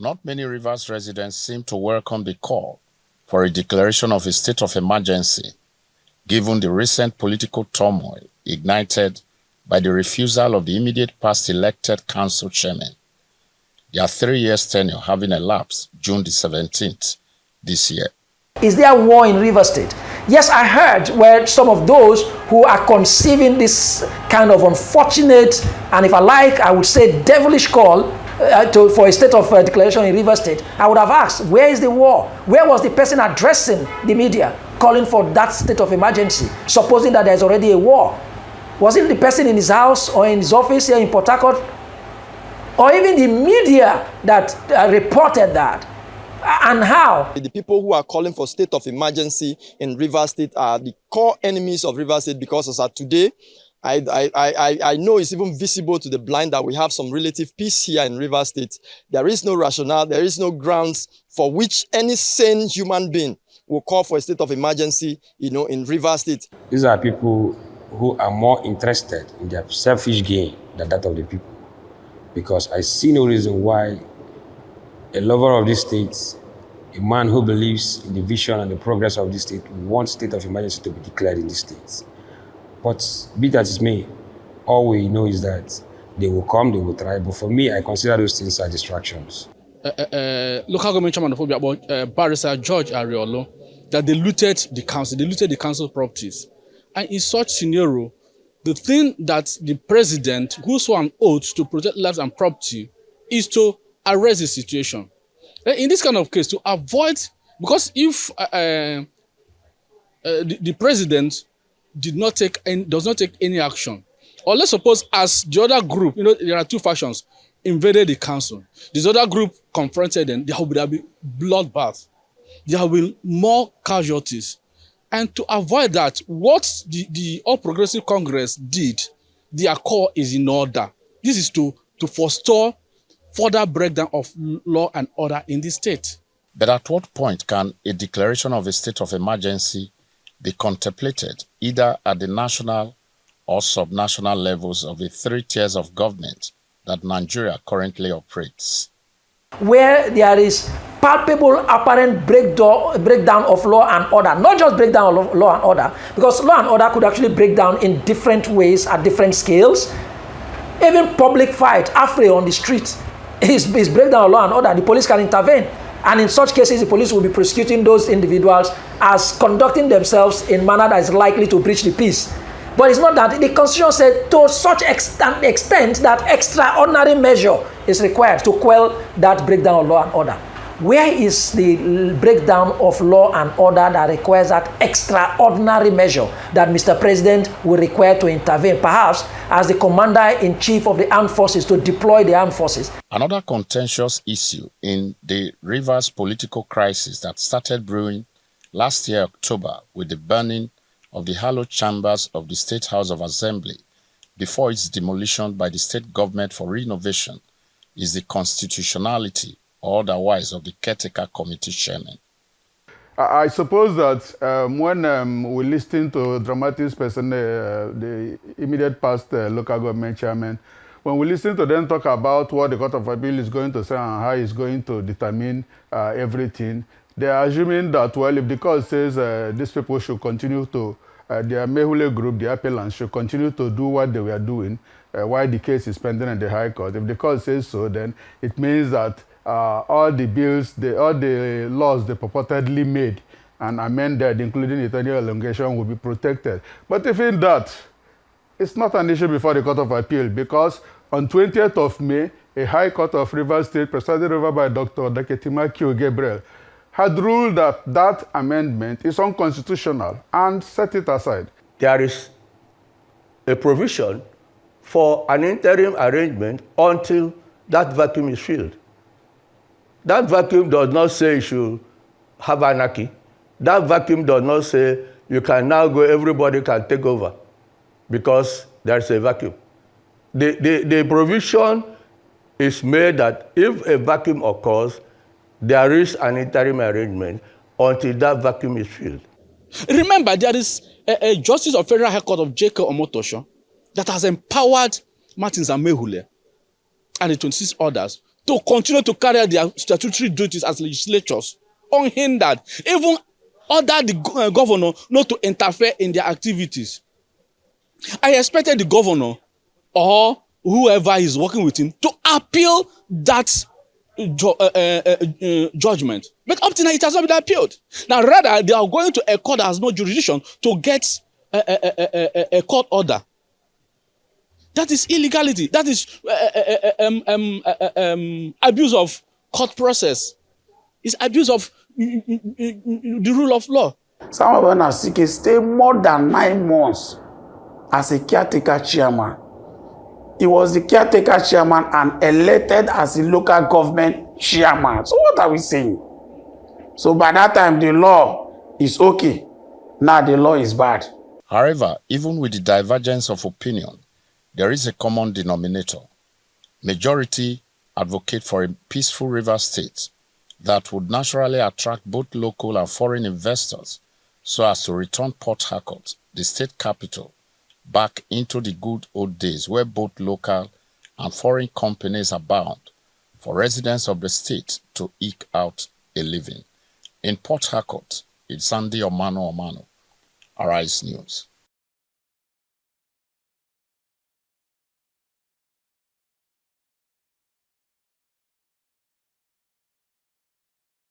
Not many Rivers residents seem to welcome the call for a declaration of a state of emergency, given the recent political turmoil ignited by the refusal of the immediate past elected council chairman, their 3-year tenure having elapsed June the 17th this year. Is there war in Rivers State? Yes, I heard where some of those who are conceiving this kind of unfortunate, and if I like, I would say devilish call for a state of declaration in Rivers State, I would have asked, where is the war? Where was the person addressing the media calling for that state of emergency, supposing that there's already a war? Was it the person in his house or in his office here in Port Harcourt? Or even the media that reported that? And how? The people who are calling for state of emergency in Rivers State are the core enemies of Rivers State, because as of today, I know it's even visible to the blind that we have some relative peace here in Rivers State. There is no rationale, there is no grounds for which any sane human being will call for a state of emergency, in Rivers State. These are people who are more interested in their selfish gain than that of the people. Because I see no reason why a lover of this state, a man who believes in the vision and the progress of this state, wants state of emergency to be declared in this state. But be that as it may, all we know is that they will come, they will try. But for me, I consider those things as distractions. Local government chairman of Barrister George Ariolo, that they looted the council properties. And in such scenario, the thing that the president, who swore an oath to protect lives and property, is to arrest the situation. In this kind of case, to avoid, because if the president does not take any action, or let's suppose as the other group, there are two factions, invaded the council, this other group confronted them, there will be bloodbath, there will be more casualties. And to avoid that, what the All Progressive Congress did, their core is in order. This is to forestall further breakdown of law and order in the state. But at what point can a declaration of a state of emergency be contemplated, either at the national or subnational levels of the 3 tiers of government that Nigeria currently operates? Where there is palpable apparent breakdown of law and order, not just breakdown of law and order, because law and order could actually break down in different ways at different scales. Even public fight, affray on the street, is breakdown of law and order. The police can intervene, and in such cases, the police will be prosecuting those individuals as conducting themselves in a manner that is likely to breach the peace. But it's not that. The Constitution said to such extent that extraordinary measure is required to quell that breakdown of law and order. Where is the breakdown of law and order that requires that extraordinary measure that Mr. President will require to intervene, perhaps as the commander-in-chief of the armed forces, to deploy the armed forces? Another contentious issue in the Rivers political crisis that started brewing last year, October, with the burning of the hallowed chambers of the State House of Assembly before its demolition by the state government for renovation, is the constitutionality or otherwise of the Caretaker Committee chairman. I suppose that when we listen to Dramatis person, the immediate past local government chairman, when we listen to them talk about what the Court of Appeal is going to say and how it's going to determine everything, they are assuming that, well, if the court says these people should continue to, their Mehule group, the appellants, should continue to do what they were doing while the case is pending in the High Court. If the court says so, then it means that all the bills, all the laws they purportedly made and amended, including eternal elongation, will be protected. But even that, it's not an issue before the Court of Appeal, because on 20th of May, a High Court of Rivers State, presided over by Dr. Daketima Kyo Gabriel, had ruled that that amendment is unconstitutional and set it aside. There is a provision for an interim arrangement until that vacuum is filled. That vacuum does not say you should have anarchy. That vacuum does not say you can now go, everybody can take over, because there's a vacuum. The provision is made that if a vacuum occurs, there is an interim arrangement until that vacuum is filled. Remember, there is a Justice of Federal High Court of J.K. Omotosho that has empowered Martins and Mehule and the 26 others to continue to carry out their statutory duties as legislatures unhindered, even order the governor not to interfere in their activities. I expected the governor or whoever is working with him to appeal that judgment. But up to now, it has not been appealed. Now, rather, they are going to a court that has no jurisdiction to get a court order. That is illegality. That is abuse of court process. It's abuse of the rule of law. Some of us stay more than 9 months as a caretaker chairman. He was the caretaker chairman and elected as a local government chairman. So what are we saying? So by that time, the law is okay. Now the law is bad. However, even with the divergence of opinion, there is a common denominator. Majority advocate for a peaceful river state that would naturally attract both local and foreign investors so as to return Port Harcourt, the state capital, back into the good old days where both local and foreign companies abound for residents of the state to eke out a living. In Port Harcourt, it's Sandy Omano, Arise News.